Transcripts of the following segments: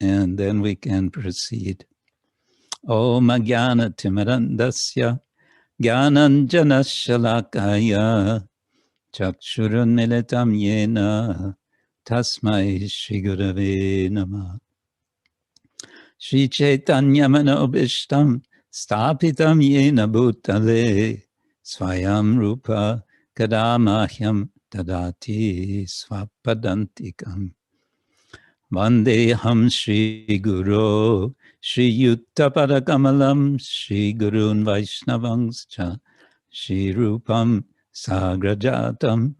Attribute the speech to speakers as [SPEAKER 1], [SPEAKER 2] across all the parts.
[SPEAKER 1] and then we can proceed. Om Ajnana Timirandasya Jnananjana Shalakaya Chakshurunmilitam Yena Tasmai Shri Gurave Namah. Shri Chaitanya Manobishtam Stapitam Yena Bhutale Swayam Rupa Kadamahyam Tadati Swapadantikam. Vandeham Shri Guru Shri Yutta Padakamalam Shri Gurun Vaishnavangscha Shri Rupam Sagrajatam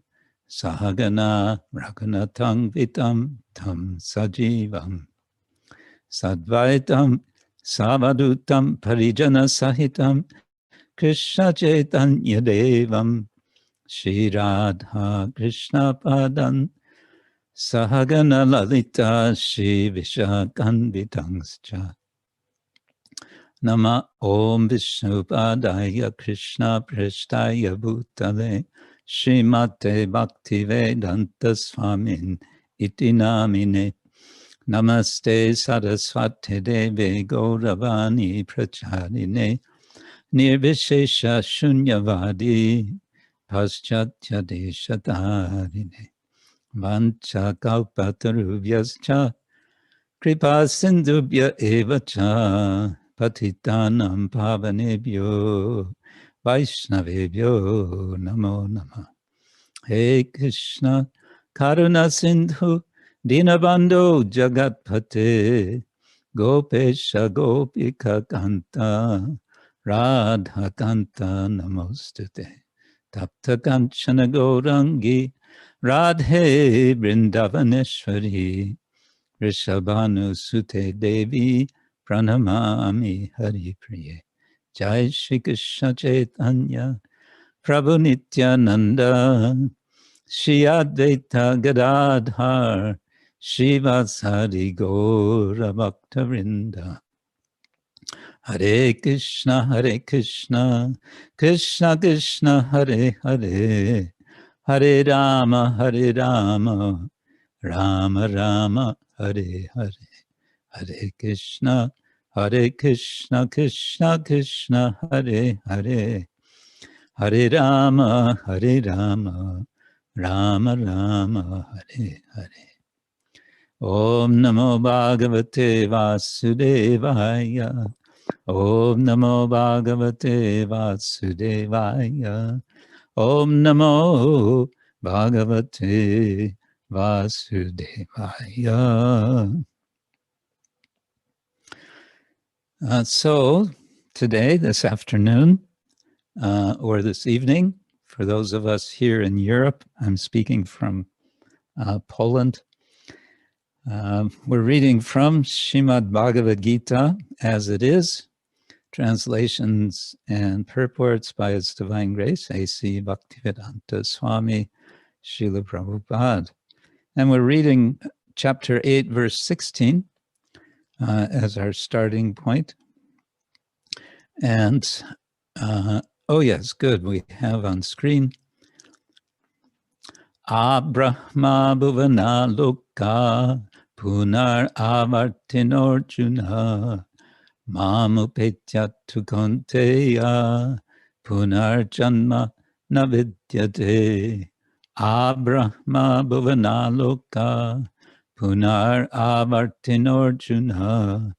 [SPEAKER 1] Sahagana Raghunatang Vitam Tam Sajivam Sadvaitam Savadutam Parijana Sahitam Krishna Chaitanya Devam Shri Radha Krishna Padan Sahagana Lalita Shri Vishakhanvitangscha. Nama Om Vishnu Padaya Krishna Prashtaya Bhutale Srimate Bhaktivedanta Swamin Iti Namine. Namaste Saraswati Deve Gauravani Pracharine Nirvishesha Shunyavadi Paschatya Deshatarine Vancha Kalpatarubhyascha Kripa Sindhubhya Evacha Patitanam Pavanebhyo Vaishnavebhyo Namo Namah. Hey Krishna Karuna Sindhu Dinabandhu Jagatpate Gopesha Gopika Kanta Radha Kanta Namostute Tapta Kanchana Gaurangi Radhe Vrindavaneshwari Rishabhanu Sute Devi Pranamami Hari Priye. Jai Shri Krishna Chaitanya Prabhu Nityananda Shri Advaita Gadadhar Shivasari Gaura Bhaktavinda. Hare Krishna Krishna Krishna Hare Hare Hare Rama Rama Rama Hare Hare. Hare Krishna Krishna Krishna Hare Hare Hare Rama Rama Rama Hare Hare. Om Namo Bhagavate Vasudevaya. Om Namo Bhagavate Vasudevaya. Om Namo Bhagavate Vasudevaya. So today, this afternoon, or this evening, for those of us here in Europe, I'm speaking from Poland. We're reading from Srimad Bhagavad-gita as it is, translations and purports by His Divine Grace, A.C. Bhaktivedanta Swami, Srila Prabhupada. And we're reading chapter 8, verse 16 as our starting point. And, oh yes, good, we have on screen ā-brahma-bhuvanāl lokāḥ punar āvartino rjuna upetya kaunteya punar janma na vidyate ā-brahma-bhuvanāl lokāḥ punar āvartino rjuna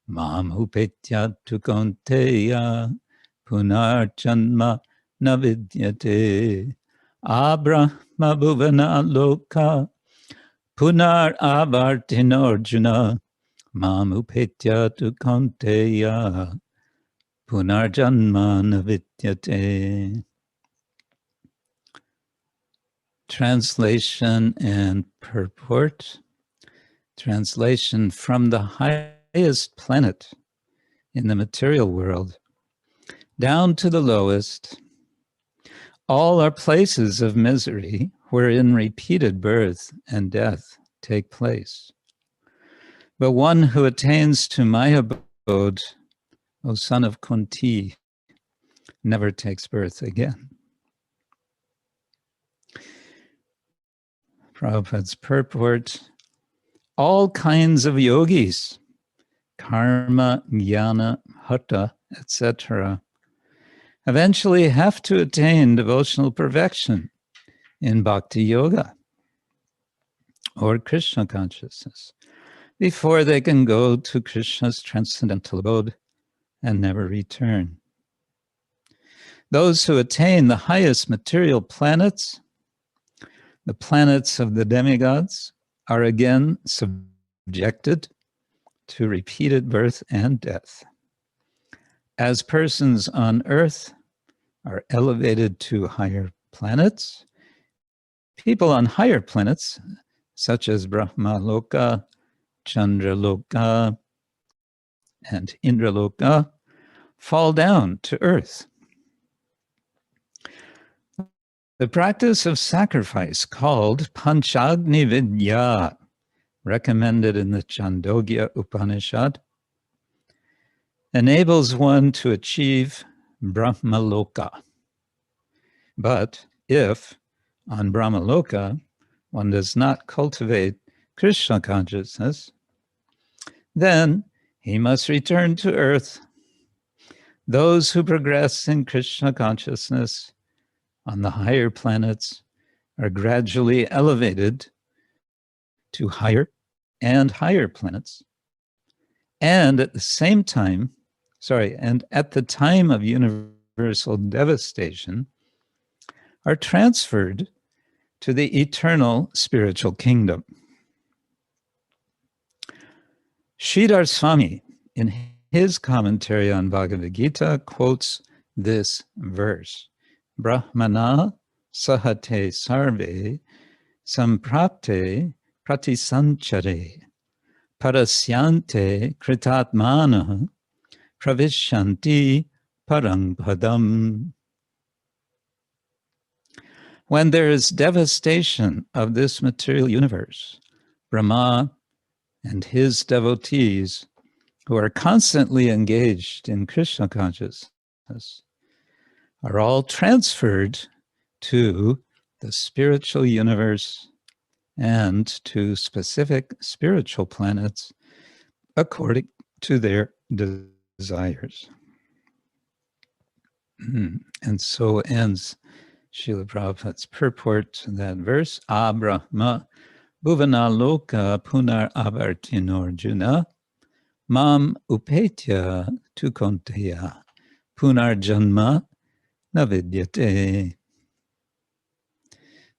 [SPEAKER 1] upetya kaunteya punar janma na vidyate ā-brahma-bhuvanāl lokāḥ punar āvartino rjuna upetya kaunteya punar janma na vidyate. Translation and purport. Translation: from the highest planet in the material world down to the lowest, all are places of misery wherein repeated birth and death take place. But one who attains to my abode, O son of Kuntī, never takes birth again. Prabhupada's purport: all kinds of yogis, karma, jnana, hatha, etc., eventually have to attain devotional perfection in bhakti yoga or Krishna consciousness before they can go to Krishna's transcendental abode and never return. Those who attain the highest material planets, the planets of the demigods, are again subjected to repeated birth and death. As persons on earth are elevated to higher planets, people on higher planets, such as Brahmaloka, Chandraloka, and Indraloka, fall down to earth. The practice of sacrifice, called Panchagni Vidya, recommended in the Chandogya Upanishad, enables one to achieve Brahmaloka. But if, on Brahmaloka, one does not cultivate Krishna consciousness, then he must return to earth. Those who progress in Krishna consciousness on the higher planets are gradually elevated to higher and higher planets. And at the same time, and at the time of universal devastation, are transferred to the eternal spiritual kingdom. Sridhar Swami, in his commentary on Bhagavad-gita, quotes this verse: Brahmana sahate sarve samprapte pratisanchare parasyante kritatmana pravishyanti parang padam. When there is devastation of this material universe, Brahma and his devotees, who are constantly engaged in Krishna consciousness, are all transferred to the spiritual universe and to specific spiritual planets according to their desires. And so ends Srila Prabhupada's purport to that verse: ā-brahma-bhuvanāl loka punar āvartino rjuna mam upetya tu kaunteya punar janma na vidyate.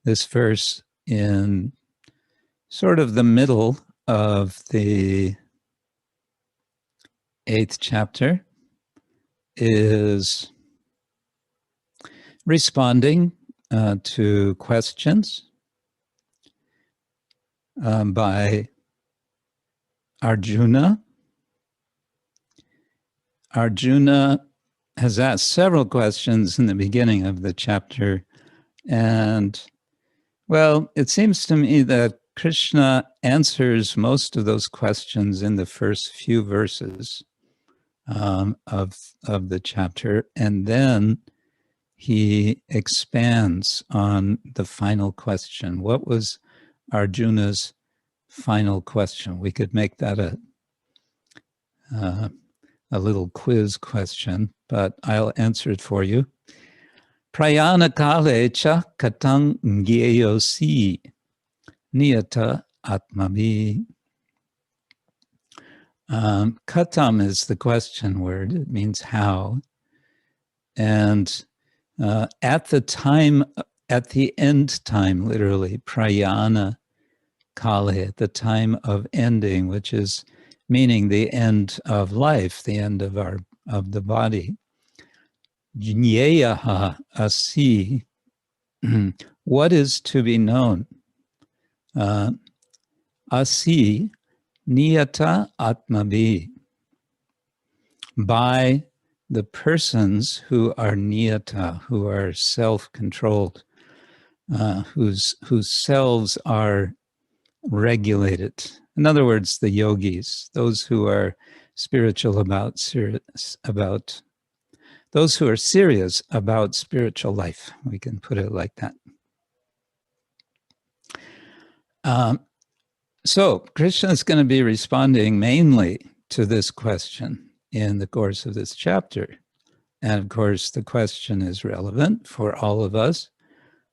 [SPEAKER 1] This verse, in sort of the middle of the 8th chapter, is responding to questions by Arjuna. Arjuna has asked several questions in the beginning of the chapter, and, well, it seems to me that Krishna answers most of those questions in the first few verses of the chapter, and then he expands on the final question. What was Arjuna's final question? We could make that a little quiz question, but I'll answer it for you. Prayana kale cha katang ngyeyosi niyata atmabi. Katam is the question word. It means how. And at the end time, literally, prayana kale, at the time of ending, which is meaning the end of life, the end of the body. Jnyeyaha asi, what is to be known? Asi niyata atmabi, by the persons who are niyata, who are self-controlled, whose selves are regulated. In other words, the yogis, those who are spiritual about those who are serious about spiritual life. We can put it like that. So Krishna is going to be responding mainly to this question in the course of this chapter. And of course, the question is relevant for all of us.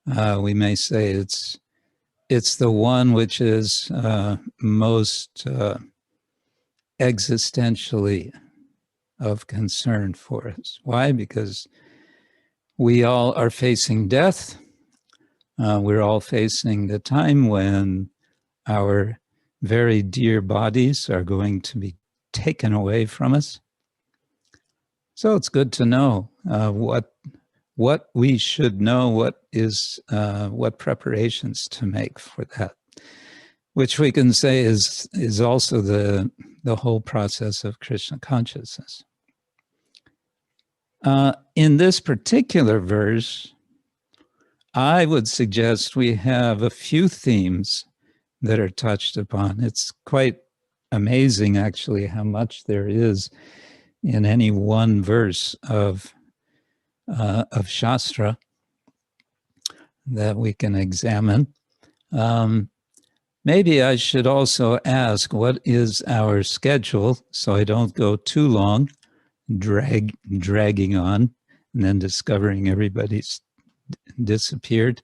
[SPEAKER 1] We may say it's the one which is most existentially of concern for us. Why? Because we all are facing death. We're all facing the time when our very dear bodies are going to be taken away from us. So it's good to know what we should know, what preparations to make for that, which we can say is also the whole process of Krishna consciousness. In this particular verse, I would suggest we have a few themes that are touched upon. It's quite amazing, actually, how much there is in any one verse of Shastra that we can examine. Maybe I should also ask, what is our schedule, so I don't go too long dragging on and then discovering everybody's disappeared.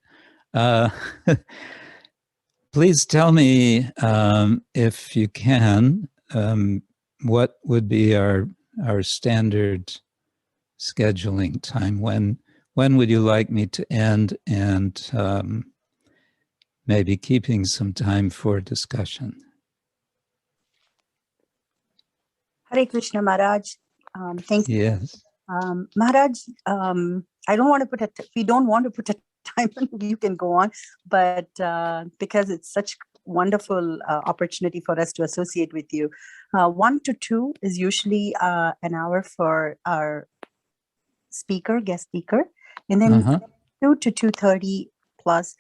[SPEAKER 1] Please tell me, if you can, what would be our standard scheduling time? When would you like me to end, and maybe keeping some time for discussion?
[SPEAKER 2] Hare Krishna Maharaj. Thank you.
[SPEAKER 1] Yes.
[SPEAKER 2] Maharaj, I don't want to put if you don't want to put a time, you can go on, but because it's such wonderful opportunity for us to associate with you. 1 to 2 is usually an hour for our guest speaker, and then 2 to 2:30 plus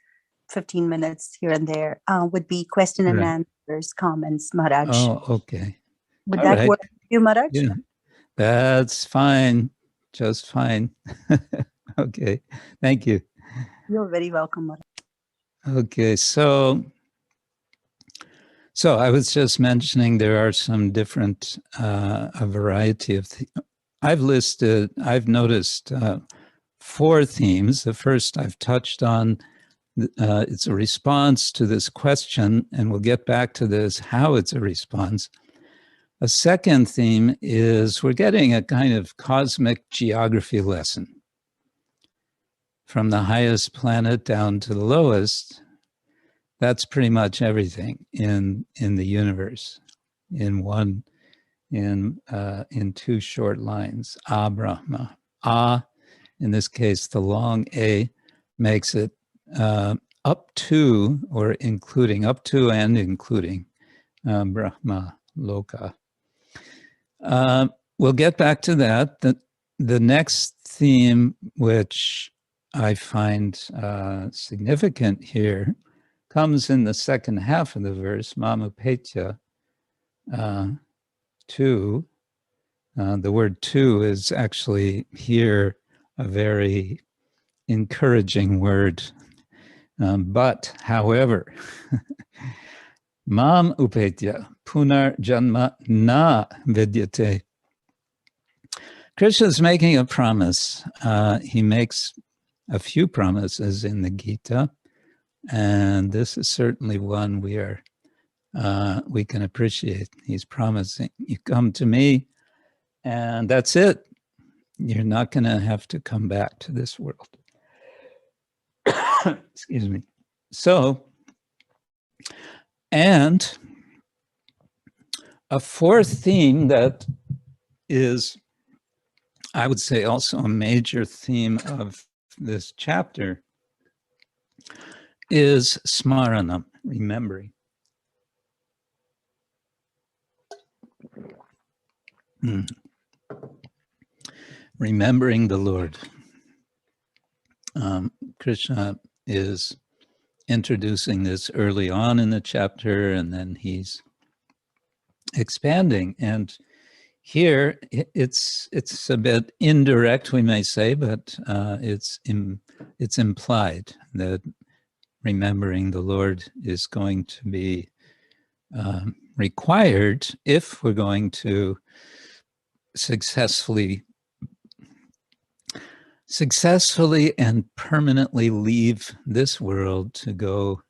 [SPEAKER 2] 15 minutes here and there would be question and answers, comments, Maharaj.
[SPEAKER 1] Oh, okay.
[SPEAKER 2] Would that work for you, Maharaj?
[SPEAKER 1] Yeah, that's fine. Just fine. Okay, thank you.
[SPEAKER 2] You're very welcome, Maharaj.
[SPEAKER 1] Okay, so I was just mentioning there are some different, a variety of, I've noticed 4 themes. The first I've touched on, it's a response to this question, and we'll get back to this, how it's a response. A second theme is we're getting a kind of cosmic geography lesson from the highest planet down to the lowest. That's pretty much everything in the universe in 2 short lines. ā-brahma. A, in this case, the long A makes it up to, or including, up to and including Brahmaloka. We'll get back to that. The next theme, which I find significant here, comes in the second half of the verse, upetya, 2. The word 2 is actually here a very encouraging word. But, however, mam upetya, punar janma na vidyate. Krishna is making a promise. He makes a few promises in the Gita, and this is certainly one we can appreciate. He's promising, you come to me, and that's it. You're not going to have to come back to this world. Excuse me. So, and a fourth theme that is, I would say, also a major theme of this chapter is smaranam, remembering. Remembering the Lord. Krishna is introducing this early on in the chapter, and then he's expanding. And here it's a bit indirect, we may say, but it's implied that remembering the Lord is going to be required if we're going to successfully and permanently leave this world to go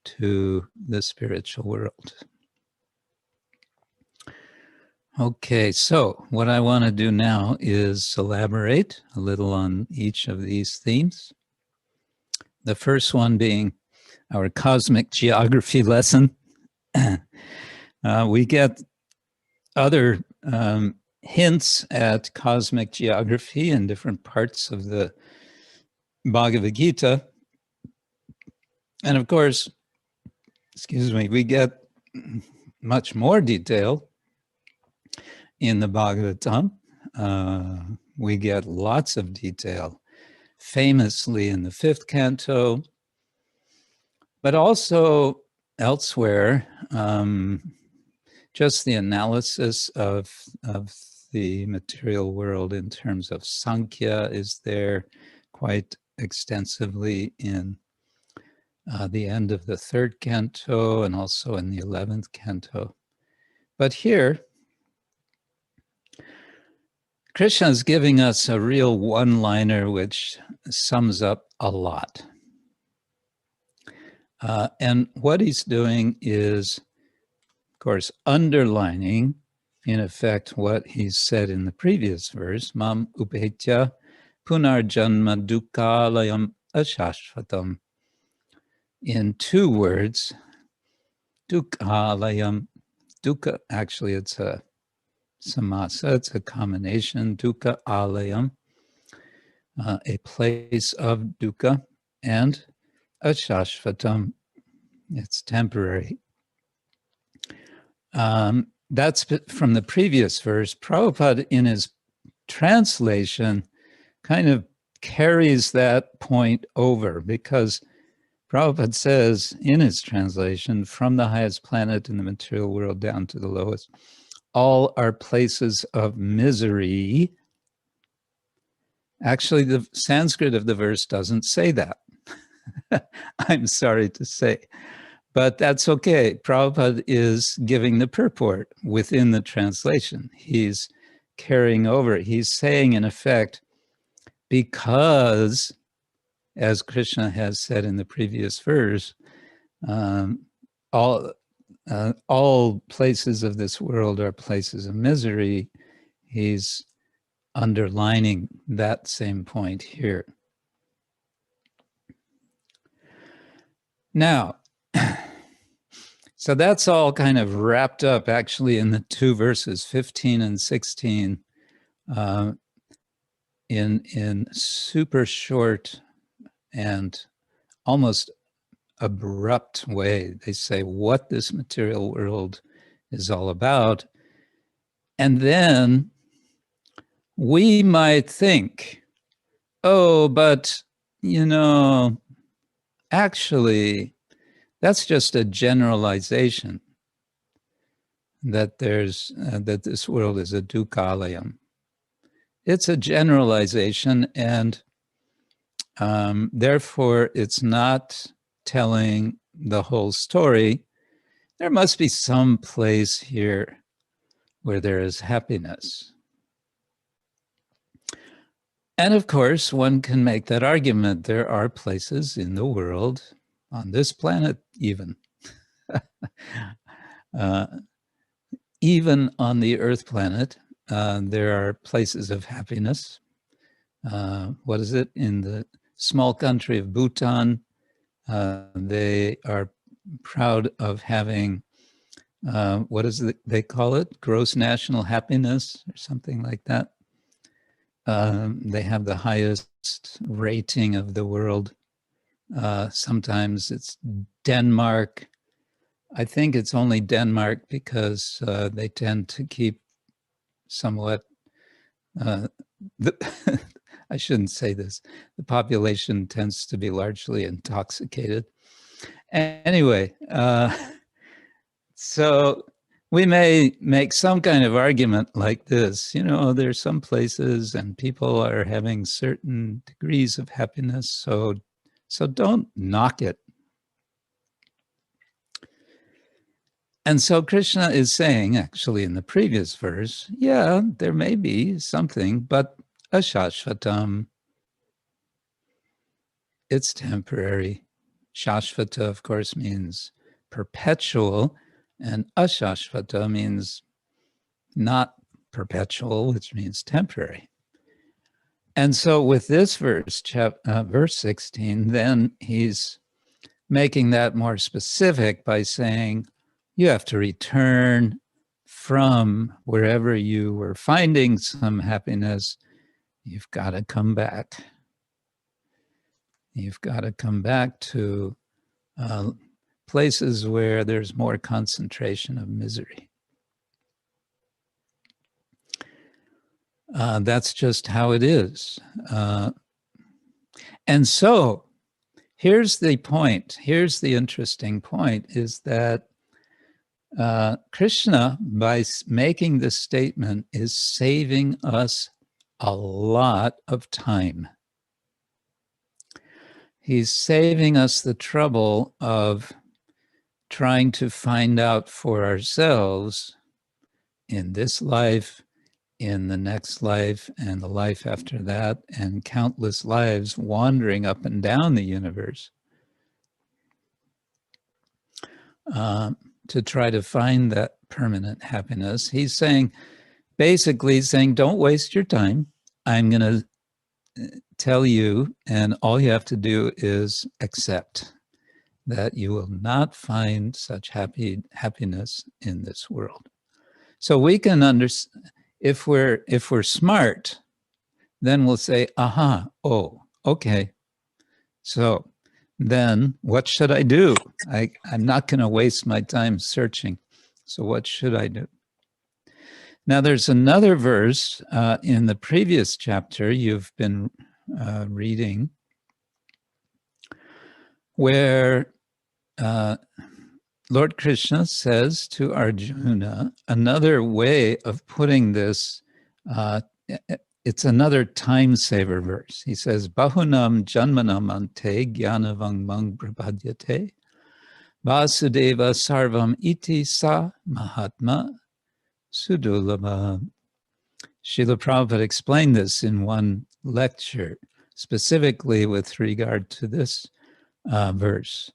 [SPEAKER 1] to the spiritual world. Okay, so what I want to do now is elaborate a little on each of these themes. The first one being our cosmic geography lesson. We get other hints at cosmic geography in different parts of the Bhagavad-gita. And of course, excuse me, we get much more detail in the Bhagavatam. We get lots of detail, famously in the 5th canto, but also elsewhere. Just the analysis of the material world in terms of Sankhya is there quite extensively in the end of the 3rd canto and also in the 11th canto. But here, Krishna is giving us a real one-liner which sums up a lot. And what he's doing is, of course, underlining, in effect, what he said in the previous verse, mam upetya punar janma dukkhalayam ashashvatam. In 2 words, dukkhalayam, dukkha, actually it's a samasa, it's a combination, dukkha alayam, a place of dukkha, and ashashvatam, it's temporary. That's from the previous verse. Prabhupada, in his translation, kind of carries that point over, because Prabhupada says in his translation, from the highest planet in the material world down to the lowest, all are places of misery. Actually, the Sanskrit of the verse doesn't say that. I'm sorry to say. But that's okay. Prabhupada is giving the purport within the translation. He's carrying over. He's saying, in effect, because, as Krishna has said in the previous verse, all places of this world are places of misery. He's underlining that same point here. Now, so that's all kind of wrapped up actually in the 2 verses, 15 and 16, in super short and almost abrupt way. They say what this material world is all about. And then we might think, oh, but, you know, actually, that's just a generalization that there's that this world is a dukkhalayam. It's a generalization, and therefore it's not telling the whole story. There must be some place here where there is happiness. And of course, one can make that argument. There are places in the world, on this planet even, even on the Earth planet, there are places of happiness. What is it? In the small country of Bhutan, they are proud of having, what is it they call it? Gross national happiness or something like that. They have the highest rating of the world. Sometimes it's Denmark. I think it's only Denmark because they tend to keep somewhat, I shouldn't say this, the population tends to be largely intoxicated. Anyway, so we may make some kind of argument like this, you know, there's some places and people are having certain degrees of happiness, so don't knock it. And so Krishna is saying, actually in the previous verse, yeah, there may be something, but ashashvatam, it's temporary. Shashvata, of course, means perpetual, and ashashvata means not perpetual, which means temporary. And so with this verse, verse 16, then he's making that more specific by saying, you have to return from wherever you were finding some happiness. You've got to come back. You've got to come back to places where there's more concentration of misery. That's just how it is. And so here's the point. Here's the interesting point, is that Krishna, by making this statement, is saving us a lot of time. He's saving us the trouble of trying to find out for ourselves in this life, in the next life, and the life after that, and countless lives wandering up and down the universe to try to find that permanent happiness. He's saying, basically saying, don't waste your time. I'm going to tell you, and all you have to do is accept that you will not find such happiness in this world. So we can understand, if we're smart, then we'll say, aha, oh, okay. So then what should I do? I'm not going to waste my time searching. So what should I do? Now there's another verse in the previous chapter you've been reading where Lord Krishna says to Arjuna, another way of putting this, it's another time saver verse. He says, Bahunam janmanam ante jnanavang vidyate vasudeva sarvam iti sa mahatma sudulabha. Srila Prabhupada explained this in one lecture, specifically with regard to this verse.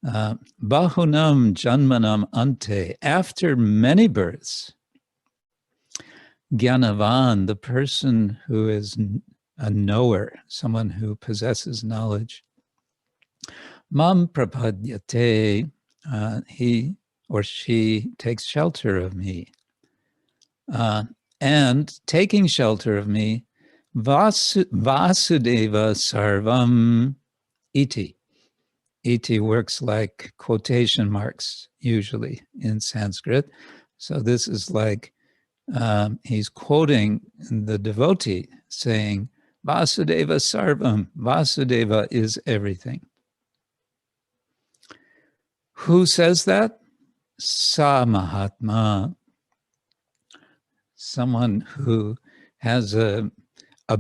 [SPEAKER 1] Bahunam janmanam ante, after many births, Jnanavan, the person who is a knower, someone who possesses knowledge, mam prapadyate, he or she takes shelter of me. And taking shelter of me, vasudeva sarvam iti. Iti works like quotation marks, usually in Sanskrit. So this is like he's quoting the devotee saying, Vasudeva sarvam, Vasudeva is everything. Who says that? Sa Mahatma, someone who has a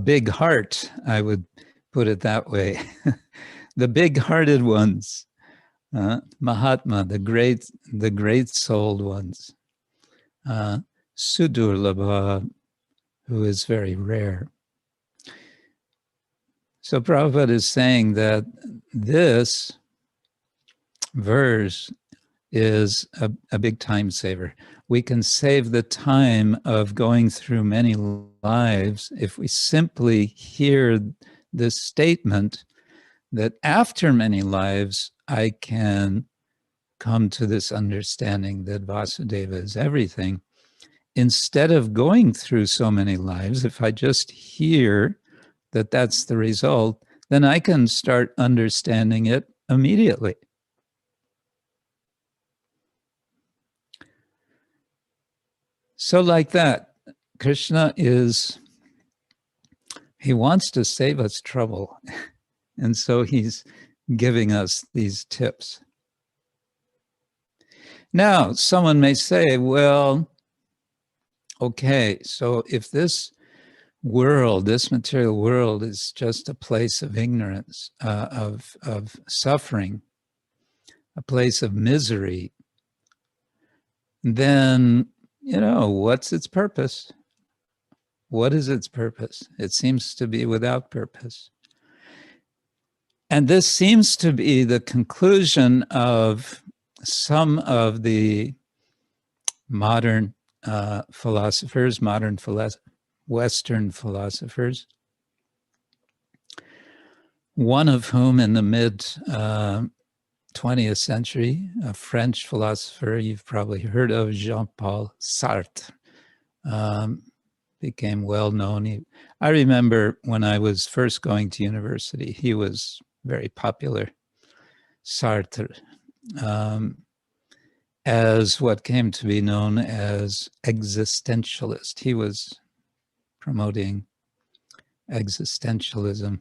[SPEAKER 1] big heart, I would put it that way. The big-hearted ones, Mahatma, the great-souled ones, Sudurlabha, who is very rare. So Prabhupada is saying that this verse is a big time saver. We can save the time of going through many lives if we simply hear this statement that after many lives, I can come to this understanding that Vasudeva is everything. Instead of going through so many lives, if I just hear that that's the result, then I can start understanding it immediately. So like that, Krishna he wants to save us trouble. And so he's giving us these tips. Now, someone may say, well, okay, so if this world, this material world is just a place of ignorance, of suffering, a place of misery, then, what's its purpose? What is its purpose? It seems to be without purpose. And this seems to be the conclusion of some of the modern philosophers, Western philosophers, one of whom in the mid 20th century, a French philosopher you've probably heard of, Jean-Paul Sartre, became well known. I remember when I was first going to university, he was very popular, Sartre, as what came to be known as existentialist. He was promoting existentialism.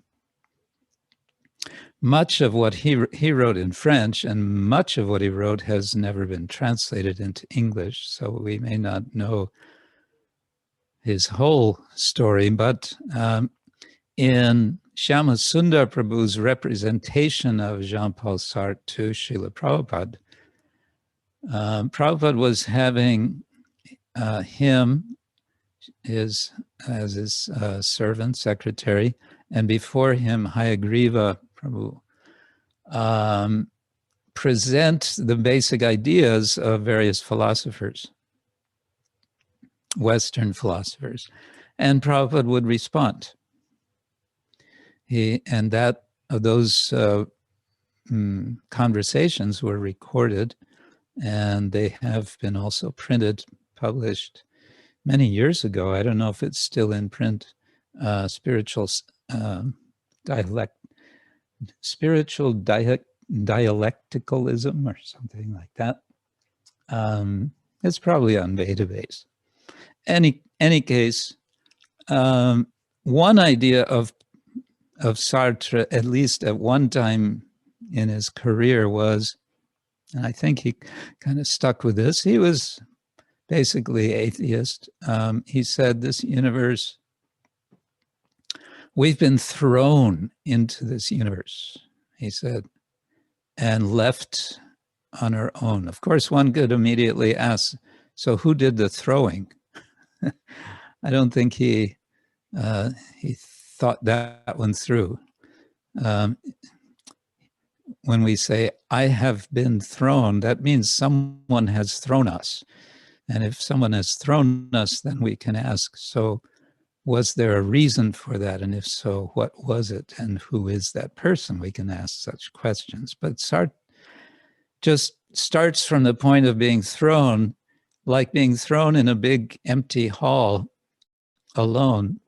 [SPEAKER 1] Much of what he wrote in French, and much of what he wrote has never been translated into English, so we may not know his whole story, but in Shyamasundar Prabhu's representation of Jean-Paul Sartre to Srila Prabhupada, Prabhupada was having him as his servant, secretary, and before him, Hayagriva Prabhu, present the basic ideas of various philosophers, Western philosophers, and Prabhupada would respond. Those conversations were recorded, and they have been also printed, published many years ago. I don't know if it's still in print. Spiritual dialecticalism or something like that. It's probably on database. Any case, one idea of Sartre, at least at one time in his career, was, and I think he kind of stuck with this, he was basically atheist. He said, this universe, we've been thrown into this universe, he said, and left on our own. Of course, one could immediately ask, so who did the throwing? I don't think he thought that one through. When we say, I have been thrown, that means someone has thrown us. And if someone has thrown us, then we can ask, so was there a reason for that? And if so, what was it? And who is that person? We can ask such questions. But Sartre just starts from the point of being thrown, like being thrown in a big empty hall alone,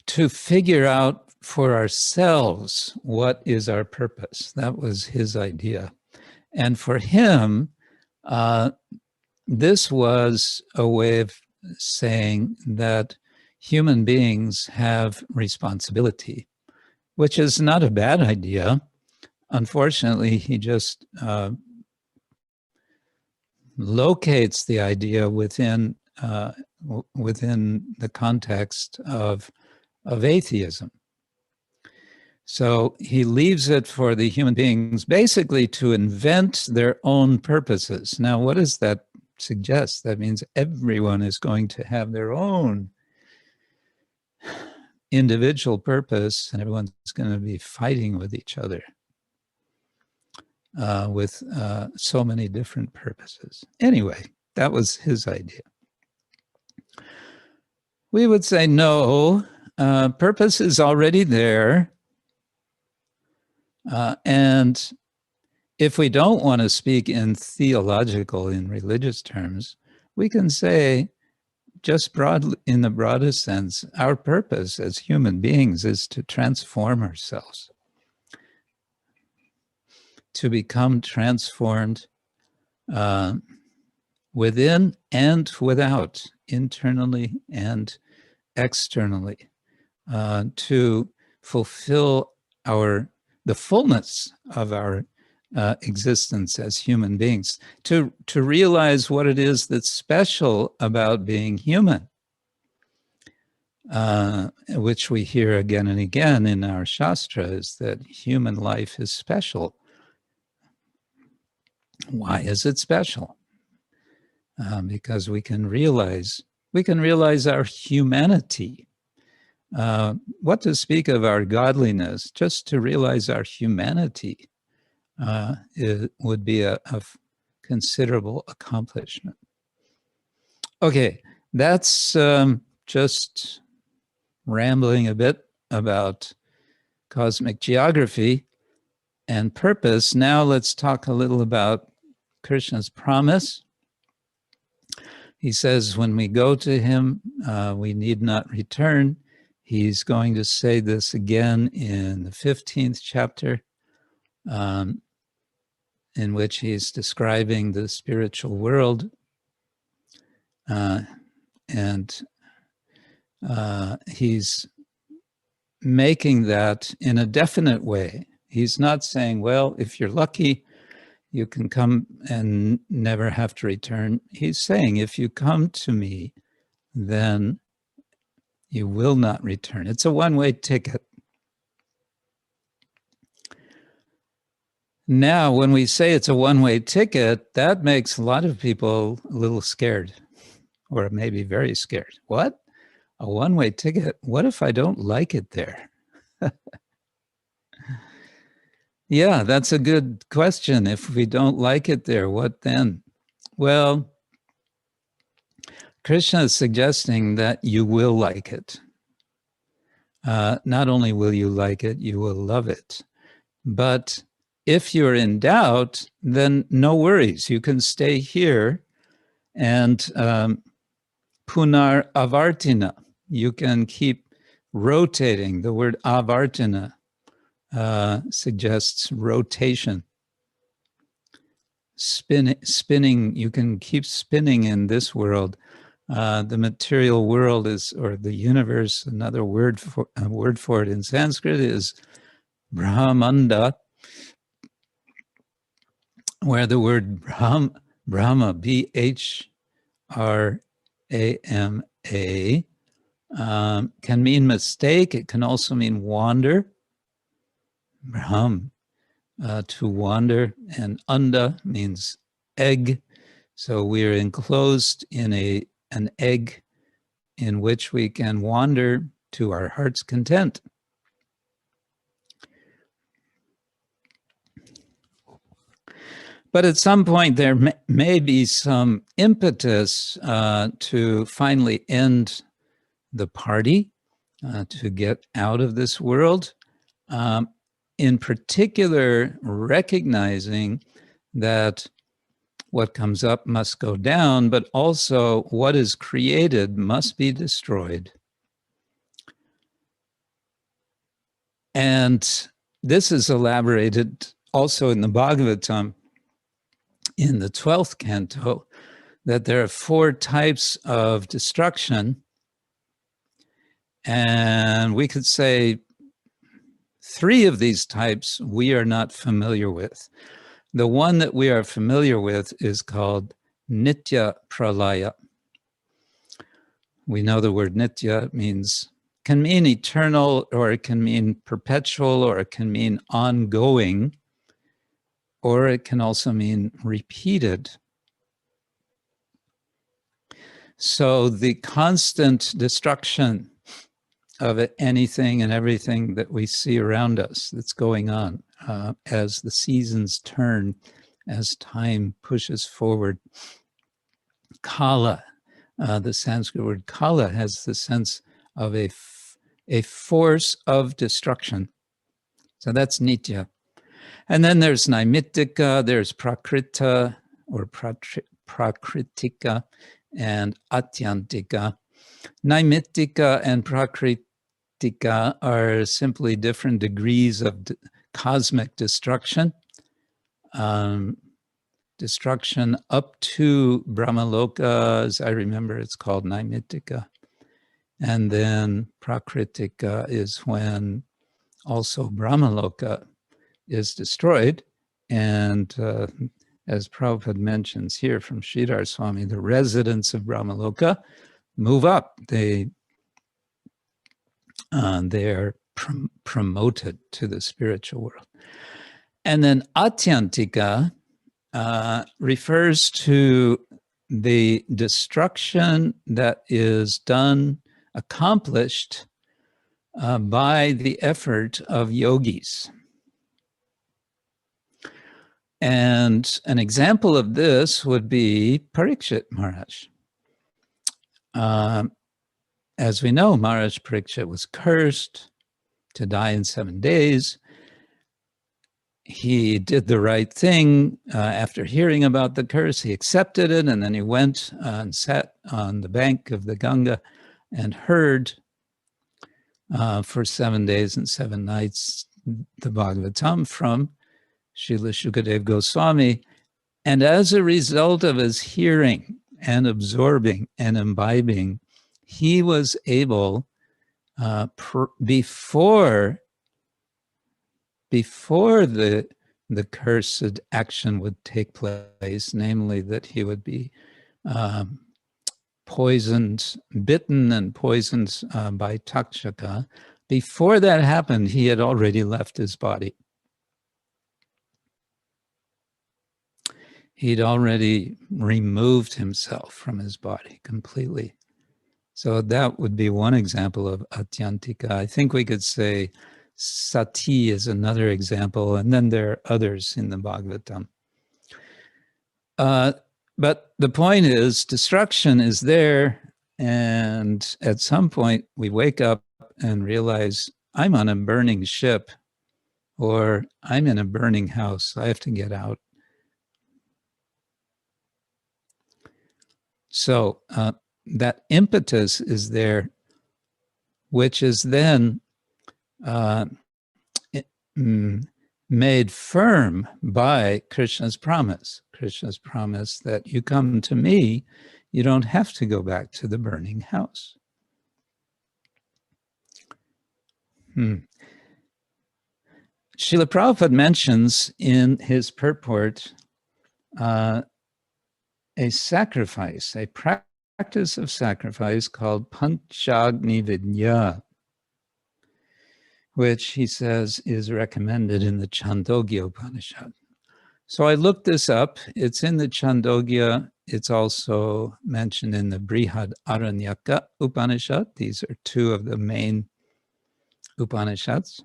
[SPEAKER 1] to figure out for ourselves what is our purpose. That was his idea. And for him, this was a way of saying that human beings have responsibility, which is not a bad idea. Unfortunately, he just locates the idea within the context of atheism. So he leaves it for the human beings basically to invent their own purposes. Now, what does that suggest? That means everyone is going to have their own individual purpose, and everyone's going to be fighting with each other with so many different purposes. Anyway, that was his idea. We would say, no, purpose is already there. And if we don't want to speak in theological, in religious terms, we can say, just broadly, in the broadest sense, our purpose as human beings is to transform ourselves, to become transformed within and without, internally and externally, to fulfill the fullness of our existence as human beings, to realize what it is that's special about being human, which we hear again and again in our Shastra, is that human life is special. Why is it special? Because we can realize our humanity. What to speak of our godliness? Just to realize our humanity it would be a considerable accomplishment. Okay, that's just rambling a bit about cosmic geography and purpose. Now let's talk a little about Krishna's promise. He says when we go to him, we need not return. He's going to say this again in the 15th chapter, in which he's describing the spiritual world. And he's making that in a definite way. He's not saying, well, if you're lucky, you can come and never have to return. He's saying, if you come to me, then you will not return. It's a one-way ticket. Now, when we say it's a one-way ticket, that makes a lot of people a little scared, or maybe very scared. What? A one-way ticket? What if I don't like it there? Yeah, that's a good question. If we don't like it there, what then? Well, Krishna is suggesting that you will like it. Not only will you like it, you will love it. But if you're in doubt, then no worries. You can stay here and punar āvartino. You can keep rotating. The word āvartino suggests rotation. Spinning, you can keep spinning in this world. The material world is, or the universe, another word for it in Sanskrit is Brahmanda, where the word Brahma, B-H-R-A-M-A, can mean mistake. It can also mean wander. Brahm, to wander, and anda means egg. So we're enclosed in an egg in which we can wander to our heart's content. But at some point there may be some impetus to finally end the party, to get out of this world. In particular, recognizing that what comes up must go down, but also what is created must be destroyed. And this is elaborated also in the Bhagavatam, in the 12th canto, that there are 4 types of destruction. And we could say 3 of these types we are not familiar with. The one that we are familiar with is called nitya pralaya. We know the word nitya can mean eternal, or it can mean perpetual, or it can mean ongoing, or it can also mean repeated. So the constant destruction of anything and everything that we see around us that's going on as the seasons turn, as time pushes forward. Kala, the Sanskrit word kala, has the sense of a force of destruction. So that's nitya. And then there's naimittika, there's prakrita or prakritika, and atyantika. Naimittika and prakritika are simply different degrees of cosmic destruction. Destruction up to Brahmaloka, as I remember, it's called naimittika. And then prakritika is when also Brahmaloka is destroyed. And as Prabhupada mentions here from Sridhar Swami, the residents of Brahmaloka move up. They are promoted to the spiritual world. And then atyantika, refers to the destruction that is accomplished by the effort of yogis. And an example of this would be Parikshit Maharaj. As we know, Maharaj Parikshit was cursed to die in 7 days. He did the right thing. After hearing about the curse, he accepted it, and then he went and sat on the bank of the Ganga and heard for 7 days and 7 nights the Bhagavatam from Srila Shukadev Goswami. And as a result of his hearing and absorbing and imbibing, he was able, before the cursed action would take place, namely that he would be poisoned, bitten and poisoned by Takshaka, before that happened, he had already left his body. He'd already removed himself from his body completely. So that would be one example of atyantika. I think we could say sati is another example, and then there are others in the Bhagavatam. But the point is, destruction is there, and at some point we wake up and realize, I'm on a burning ship, or I'm in a burning house, I have to get out. So that impetus is there, which is then made firm by Krishna's promise. Krishna's promise that you come to me, you don't have to go back to the burning house. Srila Prabhupada mentions in his purport a sacrifice, a practice of sacrifice called Panchagni Vidya, which he says is recommended in the Chandogya Upanishad. So I looked this up. It's in the Chandogya. It's also mentioned in the Brihad Aranyaka Upanishad. These are 2 of the main Upanishads.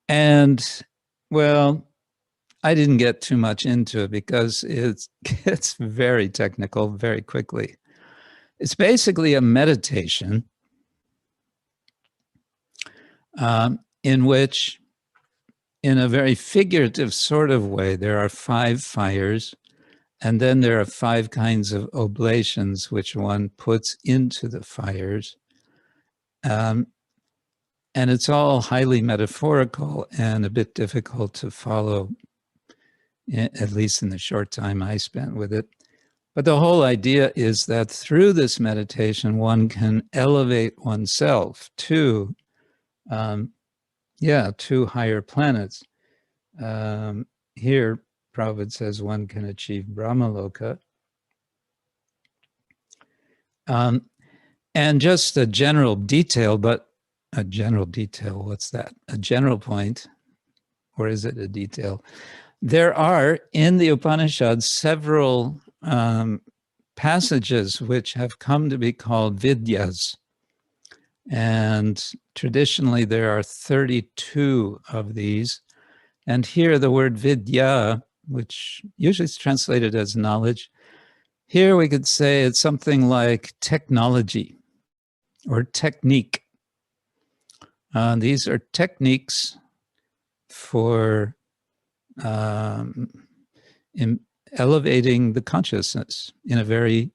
[SPEAKER 1] And, well, I didn't get too much into it because it gets very technical very quickly. It's basically a meditation in which, in a very figurative sort of way, there are 5 fires, and then there are 5 kinds of oblations which one puts into the fires. And it's all highly metaphorical and a bit difficult to follow, at least in the short time I spent with it. But the whole idea is that through this meditation, one can elevate oneself to, to higher planets. Here, Prabhupada says one can achieve Brahmaloka. And just a general detail, what's that? A general point, or is it a detail? There are in the Upanishads several passages which have come to be called vidyas. And traditionally there are 32 of these. And here the word vidya, which usually is translated as knowledge, here we could say it's something like technology or technique. These are techniques for elevating the consciousness in a very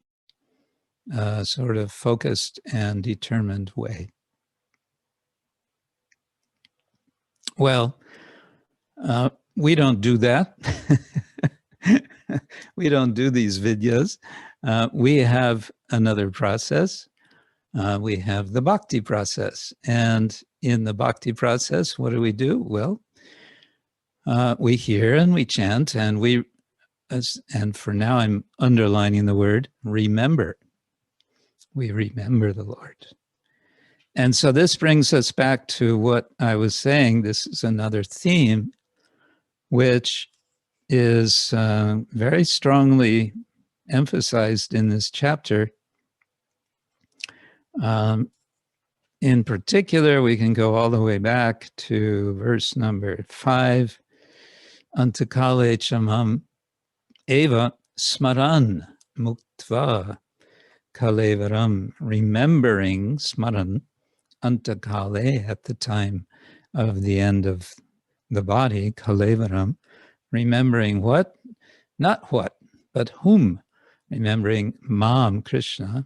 [SPEAKER 1] sort of focused and determined way. Well, we don't do that. We don't do these vidyas. We have another process. We have the bhakti process. And in the bhakti process, what do? Well, we hear and we chant, and and for now I'm underlining the word remember. We remember the Lord. And so this brings us back to what I was saying. This is another theme, which is very strongly emphasized in this chapter. In particular, we can go all the way back to verse number 5. Antakale chamam eva smaran muktva kalevaram, remembering smaran, antakale, at the time of the end of the body, kalevaram, remembering what? Not what, but whom? Remembering Mam, Krishna.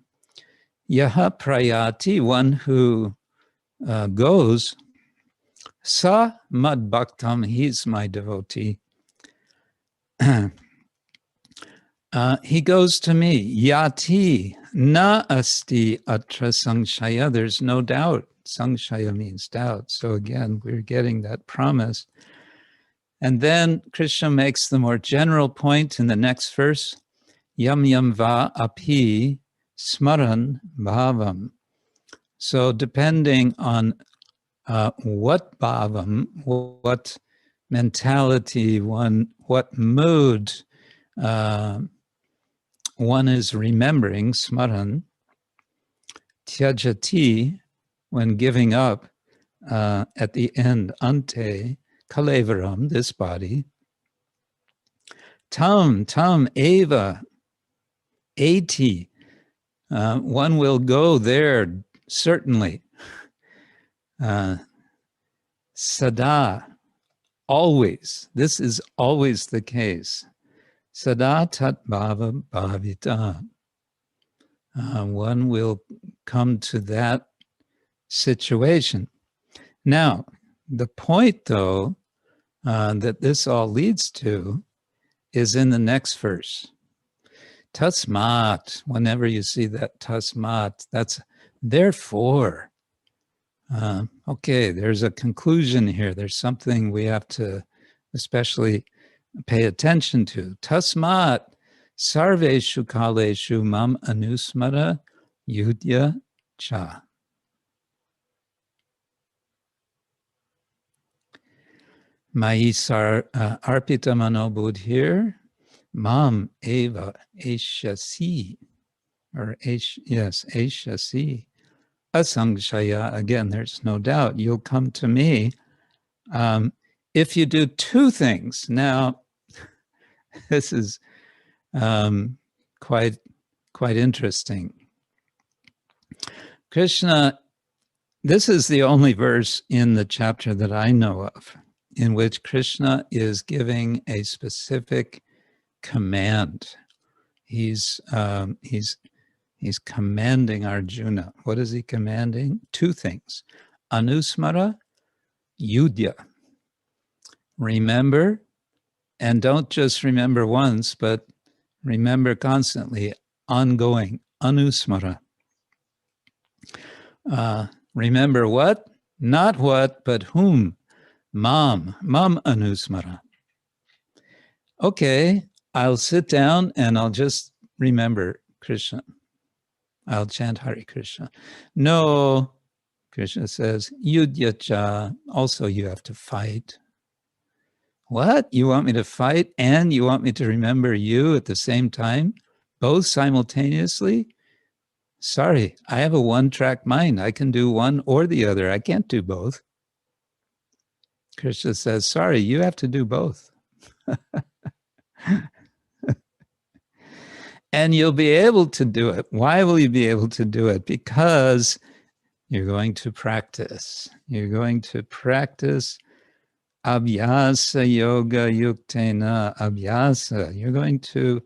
[SPEAKER 1] Yaha prayati, one who goes, sa mad bhaktam, he's my devotee. He goes to me, yati na asti atra sangshaya, there's no doubt. Sangshaya means doubt. So again, we're getting that promise. And then Krishna makes the more general point in the next verse, yam yam va api smaran bhavam. So depending on what bhavam, what mentality, what mood one is remembering, smaran, tyajati, when giving up at the end, ante, kalevaram, this body, tam eva, eti, one will go there, certainly. Sada, always. This is always the case. Sada tat bhava bhavita. One will come to that situation. Now, the point, though, that this all leads to is in the next verse. Tasmat, whenever you see that tasmat, that's therefore. Okay, there's a conclusion here. There's something we have to especially pay attention to. Tasmat sarveshu kaleshu mam anusmara yudya cha. Maisar arpita manobudhir mam eva eshasi, or eshasi. Asangshaya, again, there's no doubt, you'll come to me if you do two things. Now, this is quite interesting. Krishna, this is the only verse in the chapter that I know of in which Krishna is giving a specific command. He's commanding Arjuna. What is he commanding? Two things. Anusmara, yudya. Remember, and don't just remember once, but remember constantly, ongoing. Anusmara. Remember what? Not what, but whom? Mam anusmara. Okay, I'll sit down and I'll just remember Krishna. I'll chant Hare Krishna. No, Krishna says, yudyacha, also you have to fight. What? You want me to fight and you want me to remember you at the same time? Both simultaneously? Sorry, I have a one-track mind. I can do one or the other. I can't do both. Krishna says, sorry, you have to do both. And you'll be able to do it. Why will you be able to do it? Because you're going to practice. You're going to practice abhyasa yoga yuktena abhyasa. You're going to,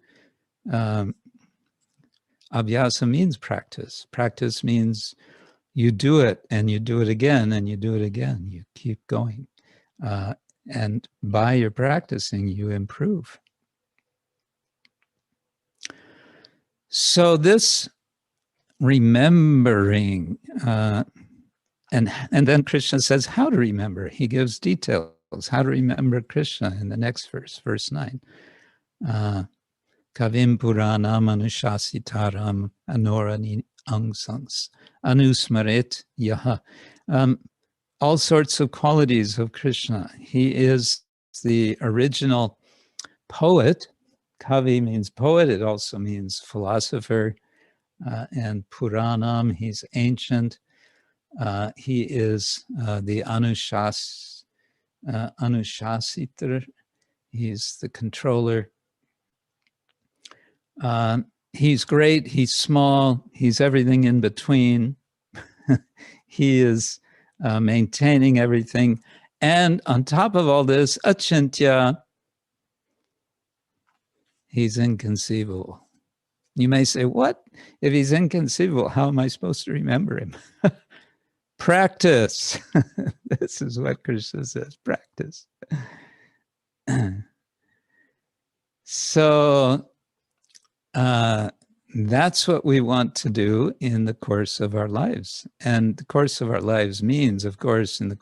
[SPEAKER 1] abhyasa means practice. Practice means you do it and you do it again and you do it again. You keep going. And by your practicing, you improve. So this remembering, and then Krishna says how to remember. He gives details, how to remember Krishna in the next verse, verse 9. Kavim puranam anushasitaram anorani angsangs anusmaret yaha. All sorts of qualities of Krishna. He is the original poet. Kavi means poet. It also means philosopher. And Puranam, he's ancient. He is the Anushasitar. He's the controller. He's great. He's small. He's everything in between. He is maintaining everything. And on top of all this, achintya, he's inconceivable. You may say, what? If he's inconceivable, how am I supposed to remember him? Practice. This is what Krishna says, practice. So that's what we want to do in the course of our lives. And the course of our lives means, of course, in the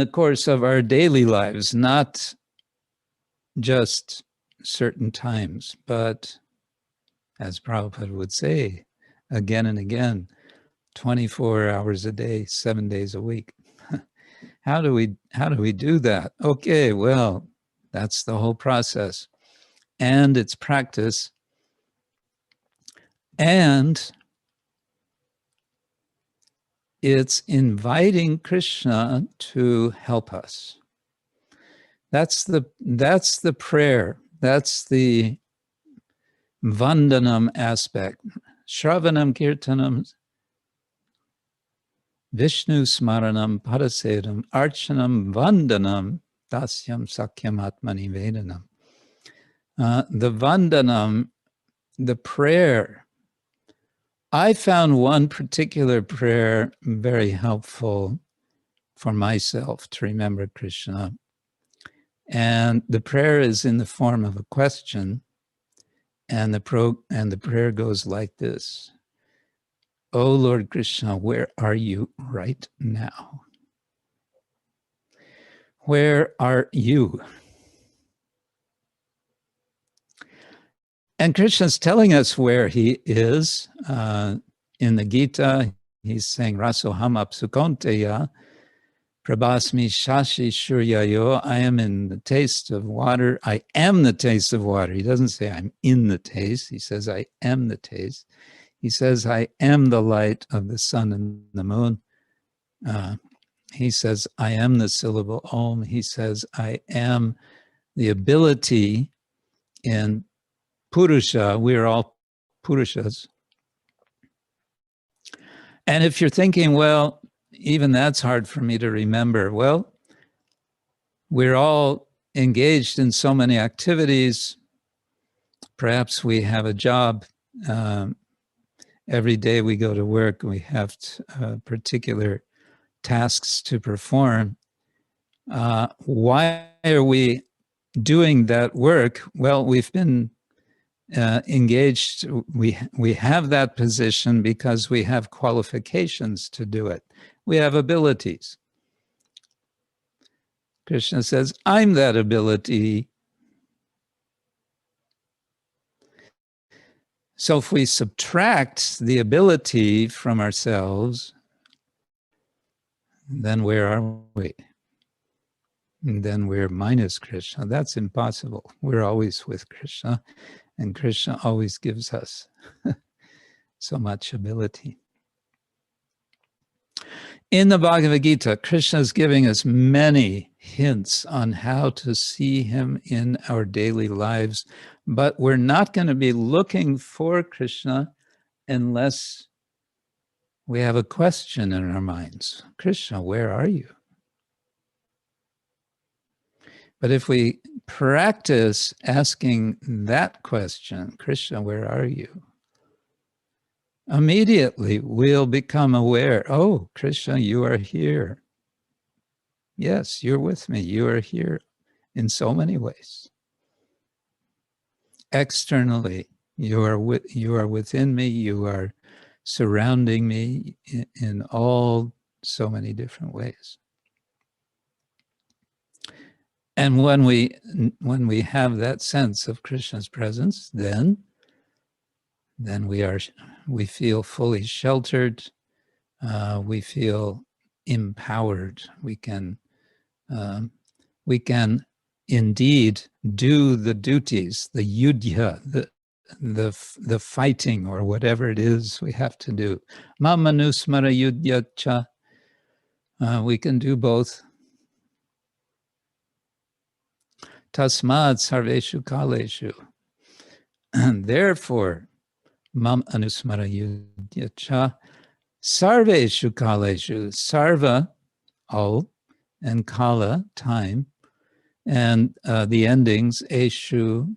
[SPEAKER 1] course of our daily lives, not just certain times, but as Prabhupada would say again and again, 24 hours a day, 7 days a week. How do we do that? Okay, well, that's the whole process. And it's practice. And it's inviting Krishna to help us. That's the prayer. That's the vandanam aspect. Shravanam kirtanam, Vishnu smaranam parasedam, archanam vandanam, dasyam sakyam atmani vedanam. The vandanam, the prayer. I found one particular prayer very helpful for myself to remember Krishna. And the prayer is in the form of a question. And the prayer goes like this. Oh Lord Krishna, where are you right now? Where are you? And Krishna's telling us where he is. In the Gita, he's saying, Rasoham apsu kaunteya, prabhasmi shashi shuryayo, I am in the taste of water. I am the taste of water. He doesn't say I'm in the taste. He says I am the taste. He says I am the light of the sun and the moon. He says I am the syllable Om. He says I am the ability in Purusha. We are all Purushas. And if you're thinking, well, even that's hard for me to remember. Well, we're all engaged in so many activities. Perhaps we have a job. Every day we go to work, we have particular tasks to perform. Why are we doing that work? Well, we've been engaged. We have that position because we have qualifications to do it. We have abilities. Krishna says, I'm that ability. So if we subtract the ability from ourselves, then where are we? And then we're minus Krishna. That's impossible. We're always with Krishna, and Krishna always gives us so much ability. In the Bhagavad-gita, Krishna is giving us many hints on how to see him in our daily lives, but we're not going to be looking for Krishna unless we have a question in our minds. Krishna, where are you? But if we practice asking that question, Krishna, where are you? Immediately we'll become aware, oh, Krishna, you are here. Yes, you're with me. You are here in so many ways. Externally, you are within me. You are surrounding me in all so many different ways. And when we have that sense of Krishna's presence, then we feel fully sheltered. We feel empowered. We can indeed do the duties, the yudhya, the fighting or whatever it is we have to do. Mamanusmara yudhyacha. We can do both. Tasmad sarveshu kaleshu. And therefore, mam anusmara yudhyacha sarveshu kaleshu. Sarva, all, and kala, time. And the endings, eshu,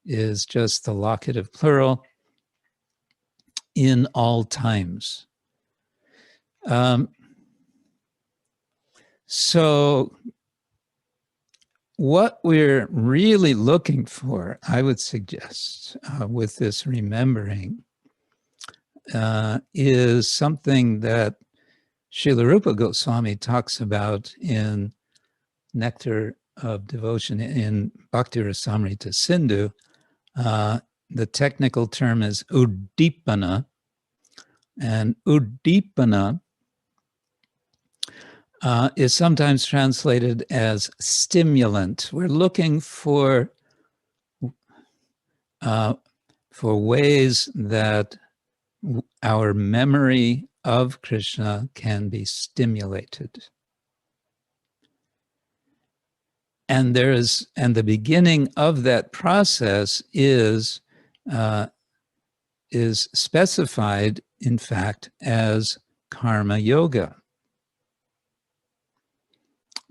[SPEAKER 1] is just the locative plural, in all times. So what we're really looking for, I would suggest, with this remembering, is something that Srila Rupa Goswami talks about in Nectar of Devotion in Bhakti Rasamrita Sindhu. The technical term is udipana, and udipana is sometimes translated as stimulant. We're looking for ways that our memory of Krishna can be stimulated. And the beginning of that process is specified, in fact, as karma yoga.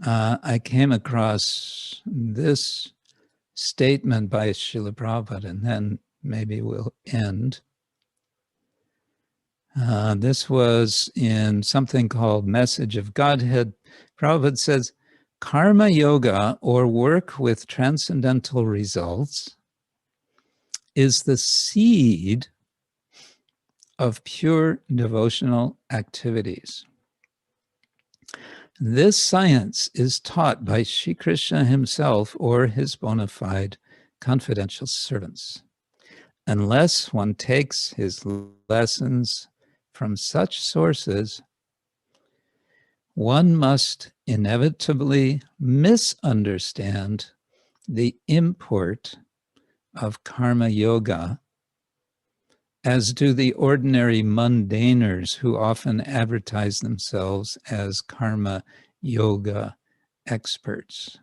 [SPEAKER 1] I came across this statement by Srila Prabhupada, and then maybe we'll end. This was in something called Message of Godhead. Prabhupada says, karma yoga, or work with transcendental results, is the seed of pure devotional activities. This science is taught by Sri Krishna himself or his bona fide confidential servants. Unless one takes his lessons from such sources, one must inevitably misunderstand the import of karma yoga, as do the ordinary mundaners who often advertise themselves as karma yoga experts.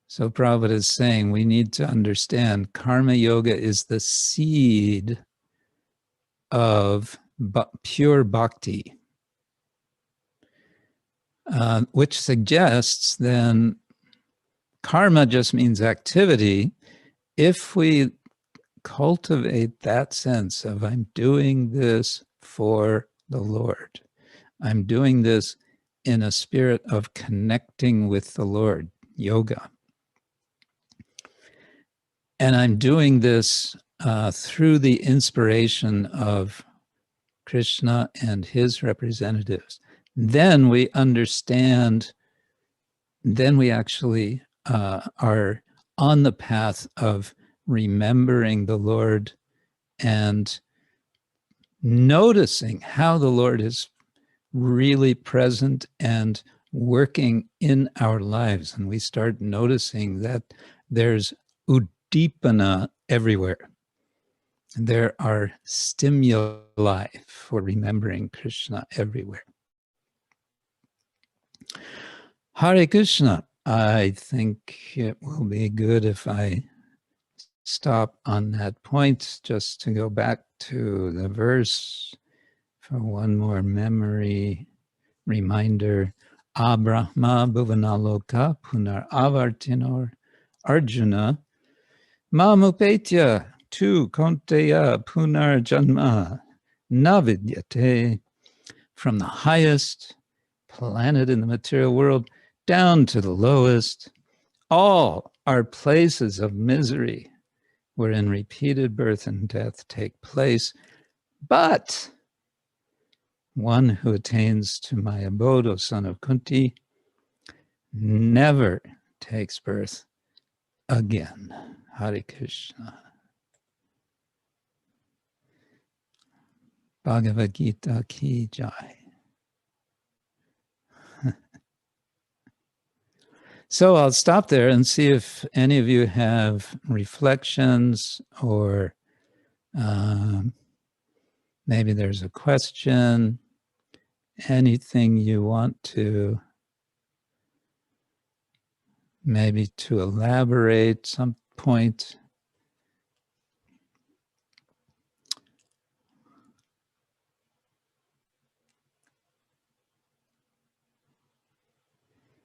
[SPEAKER 1] So Prabhupada is saying we need to understand karma yoga is the seed of pure bhakti, which suggests then karma just means activity. If we cultivate that sense of I'm doing this for the Lord, I'm doing this in a spirit of connecting with the Lord, yoga, and I'm doing this through the inspiration of Krishna and his representatives, then we understand, then we actually are on the path of remembering the Lord and noticing how the Lord is really present and working in our lives. And we start noticing that there's udipana everywhere. There are stimuli for remembering Krishna everywhere. Hare Krishna. I think it will be good if I stop on that point, just to go back to the verse for one more memory reminder. ā-brahma-bhuvanāl punar āvartino Arjuna mam upetya tu kaunteya punar janma na vidyate. From the highest planet in the material world down to the lowest, all are places of misery wherein repeated birth and death take place. But one who attains to my abode, O son of Kuntī, never takes birth again. Hare Krishna. Bhagavad-gita ki jai. So I'll stop there and see if any of you have reflections or maybe there's a question, anything you want to maybe to elaborate some point.